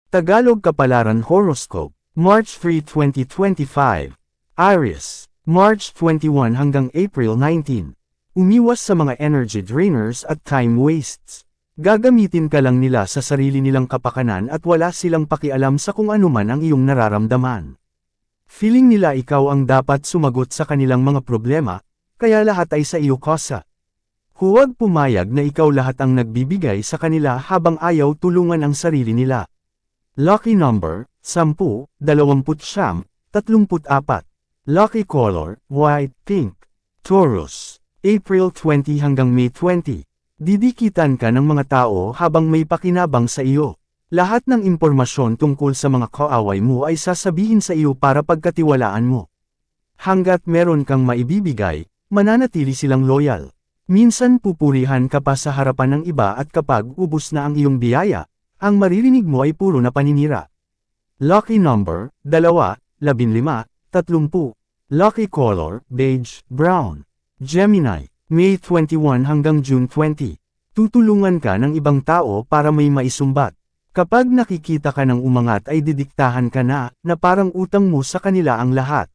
Tagalog Kapalaran Horoscope, March 3, 2025. Aries, March 21 hanggang April 19. Umiwas sa mga energy drainers at time wastes. Gagamitin ka lang nila sa sarili nilang kapakanan at wala silang pakialam sa kung ano man ang iyong nararamdaman. Feeling nila ikaw ang dapat sumagot sa kanilang mga problema, kaya lahat ay sa iyo kosa. Huwag pumayag na ikaw lahat ang nagbibigay sa kanila habang ayaw tulungan ang sarili nila. Lucky number, 10, 29, 34. Lucky color, white, pink. Taurus, April 20 hanggang May 20. Didikitan ka ng mga tao habang may pakinabang sa iyo. Lahat ng impormasyon tungkol sa mga kaaway mo ay sasabihin sa iyo para pagkatiwalaan mo. Hanggat meron kang maibibigay, mananatili silang loyal. Minsan pupurihan ka pa sa harapan ng iba at kapag ubos na ang iyong biyaya, ang maririnig mo ay puro na paninira. Lucky number, 2, 15, 30. Lucky color, beige, brown. Gemini, May 21 hanggang June 20. Tutulungan ka ng ibang tao para may maisumbat. Kapag nakikita ka ng umangat ay didiktahan ka na parang utang mo sa kanila ang lahat.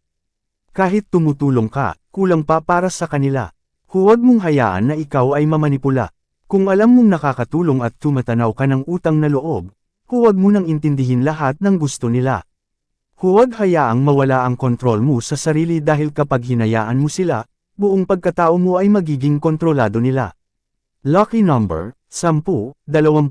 Kahit tumutulong ka, kulang pa para sa kanila. Huwag mong hayaan na ikaw ay mamanipula. Kung alam mong nakakatulong at tumatanaw ka ng utang na loob, huwag mo nang intindihin lahat ng gusto nila. Huwag hayaang mawala ang kontrol mo sa sarili dahil kapag hinayaan mo sila, buong pagkatao mo ay magiging kontrolado nila. Lucky number, 10, 28,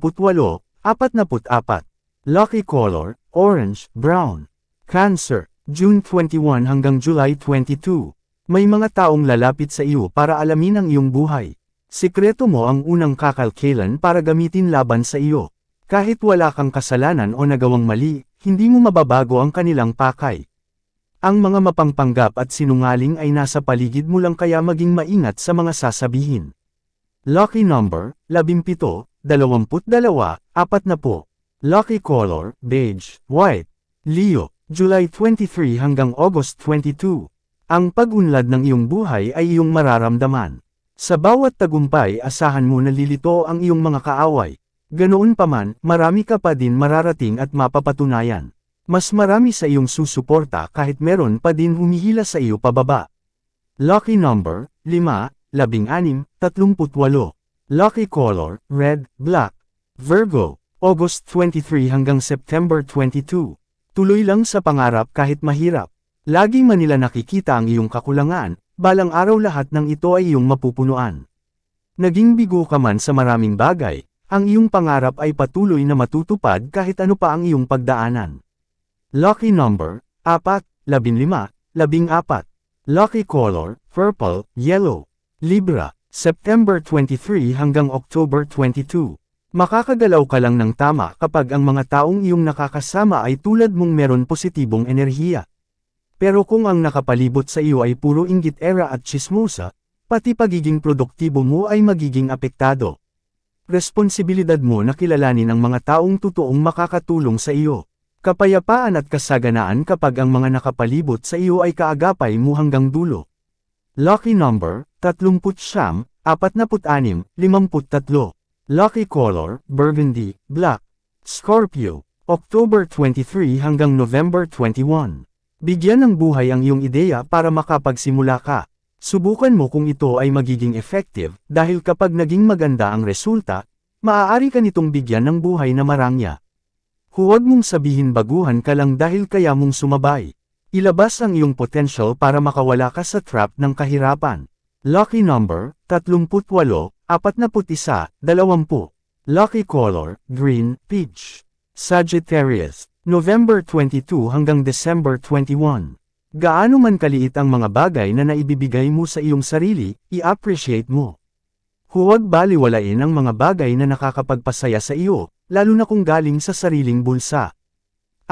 44. Lucky color, orange, brown. Cancer, June 21 hanggang July 22. May mga taong lalapit sa iyo para alamin ang iyong buhay. Sikreto mo ang unang kakalkilan para gamitin laban sa iyo. Kahit wala kang kasalanan o nagawang mali, hindi mo mababago ang kanilang pakay. Ang mga mapangpanggap at sinungaling ay nasa paligid mo lang kaya maging maingat sa mga sasabihin. Lucky number, 17, 22, 40. Lucky color, beige, white. Leo, July 23 hanggang August 22. Ang pag-unlad ng iyong buhay ay iyong mararamdaman. Sa bawat tagumpay asahan mo na lilito ang iyong mga kaaway. Ganoon pa man, marami ka pa din mararating at mapapatunayan. Mas marami sa iyong susuporta kahit meron pa din humihila sa iyo pababa. Lucky number, 5, 16, 38. Lucky color, red, black. Virgo, August 23 hanggang September 22. Tuloy lang sa pangarap kahit mahirap. Lagi man nila nakikita ang iyong kakulangan, balang araw lahat ng ito ay iyong mapupunuan. Naging bigo ka man sa maraming bagay, ang iyong pangarap ay patuloy na matutupad kahit ano pa ang iyong pagdaanan. Lucky number, 4, 15, 14. Lucky color, purple, yellow. Libra, September 23 hanggang October 22. Makakagalaw ka lang ng tama kapag ang mga taong iyong nakakasama ay tulad mong meron positibong enerhiya. Pero kung ang nakapalibot sa iyo ay puro inggit era at tsismosa, pati pagiging produktibo mo ay magiging apektado. Responsibilidad mo na kilalanin ang mga taong totoong makakatulong sa iyo. Kapayapaan at kasaganaan kapag ang mga nakapalibot sa iyo ay kaagapay mo hanggang dulo. Lucky number, 39, 46, 53. Lucky color, burgundy, black. Scorpio, October 23 hanggang November 21. Bigyan ng buhay ang iyong ideya para makapagsimula ka. Subukan mo kung ito ay magiging effective, dahil kapag naging maganda ang resulta, maaari ka nitong bigyan ng buhay na marangya. Huwag mong sabihin baguhan ka lang dahil kaya mong sumabay. Ilabas ang iyong potential para makawala ka sa trap ng kahirapan. Lucky number, 38, 41, 20. Lucky color, green, peach. Sagittarius, November 22 hanggang December 21. Gaano man kaliit ang mga bagay na naibibigay mo sa iyong sarili, i-appreciate mo. Huwag baliwalain ang mga bagay na nakakapagpasaya sa iyo, lalo na kung galing sa sariling bulsa.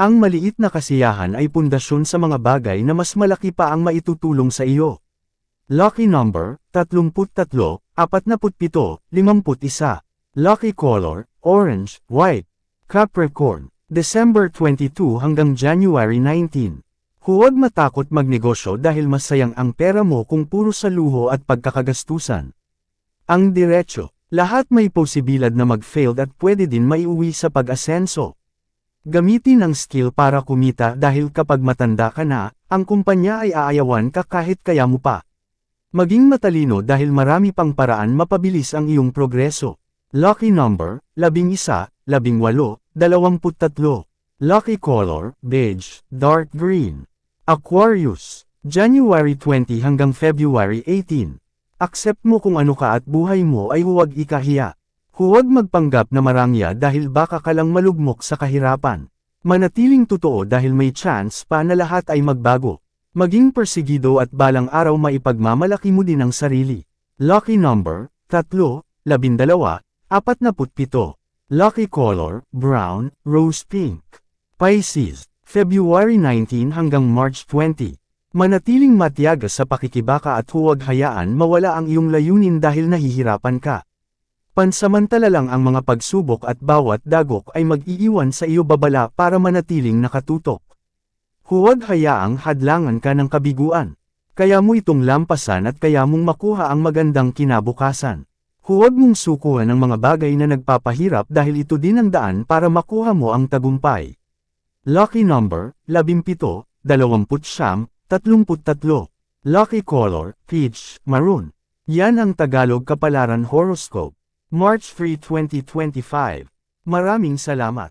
Ang maliit na kasiyahan ay pundasyon sa mga bagay na mas malaki pa ang maitutulong sa iyo. Lucky number, 33, 47, 51. Lucky color, orange, white. Capricorn, December 22 hanggang January 19. Huwag matakot magnegosyo dahil masayang ang pera mo kung puro sa luho at pagkakagastusan. Ang diretso, lahat may posibilidad na mag-failed at pwede din maiuwi sa pag-asenso. Gamitin ang skill para kumita dahil kapag matanda ka na, ang kumpanya ay aayawan ka kahit kaya mo pa. Maging matalino dahil marami pang paraan mapabilis ang iyong progreso. Lucky number, 11, 18, 23. Lucky color, beige, dark green. Aquarius, January 20 hanggang February 18. Accept mo kung ano ka at buhay mo ay huwag ikahiya. Huwag magpanggap na marangya dahil baka ka lang malugmok sa kahirapan. Manatiling totoo dahil may chance pa na lahat ay magbago. Maging persigido at balang araw maipagmamalaki mo din ang sarili. Lucky number, 3, 12, 47. Lucky color, brown, rose pink. Pisces, February 19 hanggang March 20. Manatiling matiyaga sa pakikibaka at huwag hayaan mawala ang iyong layunin dahil nahihirapan ka. Pansamantala lang ang mga pagsubok at bawat dagok ay mag-iiwan sa iyo babala para manatiling nakatutok. Huwag hayaang hadlangan ka ng kabiguan. Kaya mo itong lampasan at kaya mong makuha ang magandang kinabukasan. Huwag mong sukuhan ang mga bagay na nagpapahirap dahil ito din ang daan para makuha mo ang tagumpay. Lucky number, 17, 29, 33. Lucky color, peach, maroon. Yan ang Tagalog Kapalaran Horoscope. March 3, 2025. Maraming salamat.